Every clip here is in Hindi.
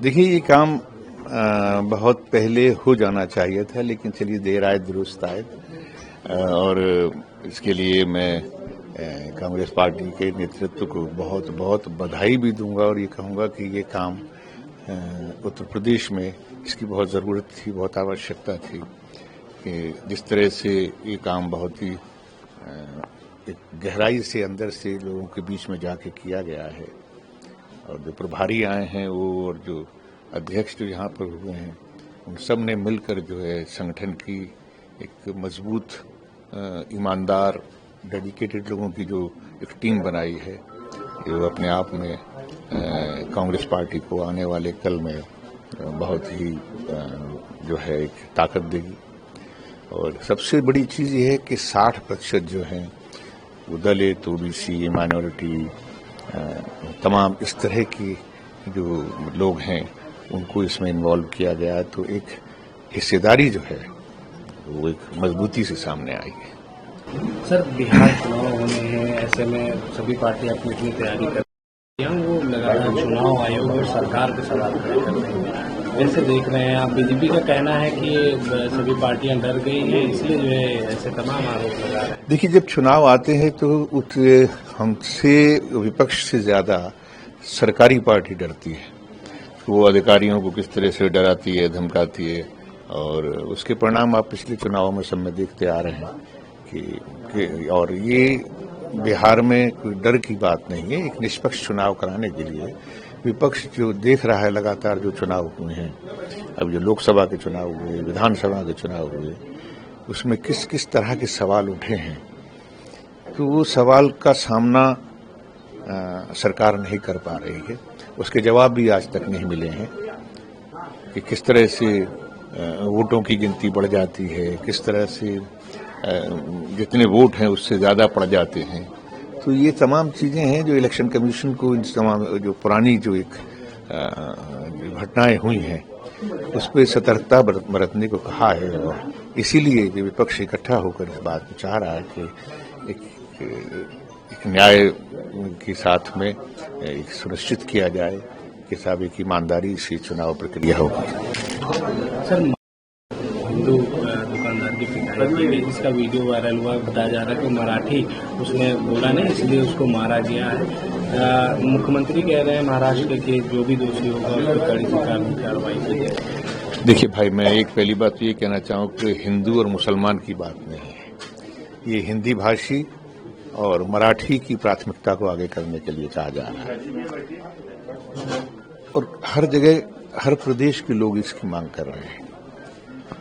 देखिए, ये काम बहुत पहले हो जाना चाहिए था, लेकिन चलिए देर आए दुरुस्त आए। और इसके लिए मैं कांग्रेस पार्टी के नेतृत्व को बहुत बहुत बधाई भी दूंगा और ये कहूंगा कि ये काम उत्तर प्रदेश में इसकी बहुत ज़रूरत थी, बहुत आवश्यकता थी कि जिस तरह से ये काम बहुत ही एक गहराई से अंदर से लोगों के बीच में जाके किया गया है। और जो प्रभारी आए हैं वो और जो अध्यक्ष जो यहाँ पर हुए हैं, उन सब ने मिलकर जो है संगठन की एक मजबूत, ईमानदार, डेडिकेटेड लोगों की जो एक टीम बनाई है, ये अपने आप में कांग्रेस पार्टी को आने वाले कल में बहुत ही जो है एक ताकत देगी। और सबसे बड़ी चीज़ ये है कि 60% जो हैं वो दलित, ओबीसी, माइनॉरिटी, तमाम इस तरह की जो लोग हैं उनको इसमें इन्वॉल्व किया गया है, तो एक हिस्सेदारी जो है वो एक मजबूती से सामने आई है। सर, बिहार चुनाव होने हैं, ऐसे में सभी पार्टी अपनी अपनी तैयारी कर रही हैं। वो लगातार चुनाव आयोग और सरकार के सवाल खड़े कर रहे हैं। वैसे देख रहे हैं आप, बीजेपी का कहना है कि सभी पार्टियां डर गई हैं, इसलिए जो है ऐसे तमाम आरोप लगा रहे हैं। देखिए, जब चुनाव आते हैं तो हमसे विपक्ष से ज्यादा सरकारी पार्टी डरती है। वो अधिकारियों को किस तरह से डराती है, धमकाती है, और उसके परिणाम आप पिछले चुनावों में सब में देखते आ रहे हैं कि और ये बिहार में कोई डर की बात नहीं है। एक निष्पक्ष चुनाव कराने के लिए विपक्ष जो देख रहा है लगातार जो चुनाव हुए हैं, अब जो लोकसभा के चुनाव हुए, विधानसभा के चुनाव हुए, उसमें किस किस तरह के सवाल उठे हैं, तो वो सवाल का सामना सरकार नहीं कर पा रही है। उसके जवाब भी आज तक नहीं मिले हैं कि किस तरह से वोटों की गिनती बढ़ जाती है, किस तरह से जितने वोट हैं उससे ज़्यादा पड़ जाते हैं। तो ये तमाम चीज़ें हैं जो इलेक्शन कमीशन को इन तमाम जो पुरानी जो एक घटनाएं हुई हैं उस पर सतर्कता बरतने को कहा है। और इसीलिए जो विपक्ष इकट्ठा होकर इस बात को चाह रहा है कि एक न्याय के साथ में एक सुनिश्चित किया जाए कि साहब एक ईमानदारी से चुनाव प्रक्रिया होगी। सर, हिंदू दुकानदार की पिटाई की गई, जिसका वीडियो वायरल हुआ, बताया जा रहा है कि मराठी उसमें बोला नहीं, इसलिए उसको मारा गया है। मुख्यमंत्री कह रहे हैं महाराष्ट्र के जो भी दोषी होगा उस पर कड़ी से कानूनी कार्रवाई की जाए। देखिए भाई, मैं एक पहली बात तो ये कहना चाहूँ कि हिंदू और मुसलमान की बात नहीं है। ये हिंदी भाषी और मराठी की प्राथमिकता को आगे करने के लिए कहा जा रहा है, और हर जगह हर प्रदेश के लोग इसकी मांग कर रहे हैं।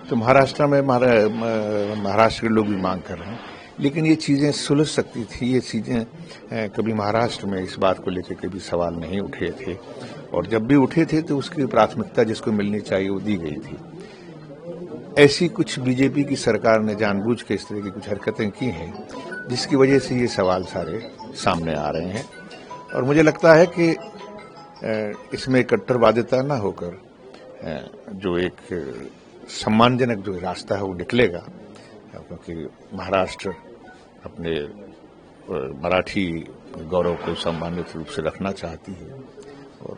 तो महाराष्ट्र में महाराष्ट्र के लोग भी मांग कर रहे हैं, लेकिन ये चीज़ें सुलझ सकती थी। ये चीज़ें कभी महाराष्ट्र में इस बात को लेकर कभी सवाल नहीं उठे थे, और जब भी उठे थे तो उसकी प्राथमिकता जिसको मिलनी चाहिए वो दी गई थी। ऐसी कुछ बीजेपी की सरकार ने जानबूझ के इस तरह की कुछ हरकतें की हैं जिसकी वजह से ये सवाल सारे सामने आ रहे हैं। और मुझे लगता है कि इसमें कट्टरवादिता न होकर जो एक सम्मानजनक जो रास्ता है वो निकलेगा, क्योंकि महाराष्ट्र अपने मराठी गौरव को सम्मानित रूप से रखना चाहती है और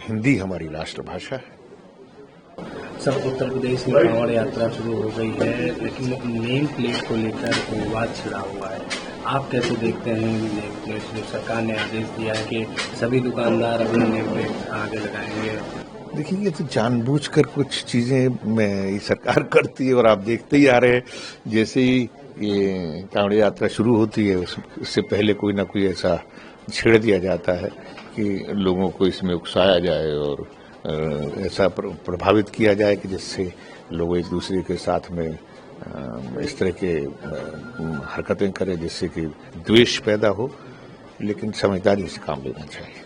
हिंदी हमारी राष्ट्रभाषा है। सर, उत्तर प्रदेश में कांवड़ यात्रा शुरू हो गई है, लेकिन नेम प्लेट को लेकर विवाद छिड़ा हुआ है। आप कैसे देखते हैं नेम प्लेट? सरकार ने आदेश दिया है कि सभी दुकानदार अपने नेम प्लेट आगे लगाएंगे। देखिए, ये तो जानबूझकर कुछ चीजें ये सरकार करती है, और आप देखते ही आ रहे हैं जैसे ही ये कांवड़ यात्रा शुरू होती है उससे पहले कोई ना कोई ऐसा छेड़ दिया जाता है कि लोगों को इसमें उकसाया जाए और ऐसा प्रभावित किया जाए कि जिससे लोग एक दूसरे के साथ में इस तरह के हरकतें करें जिससे कि द्वेष पैदा हो। लेकिन समझदारी से काम लेना चाहिए।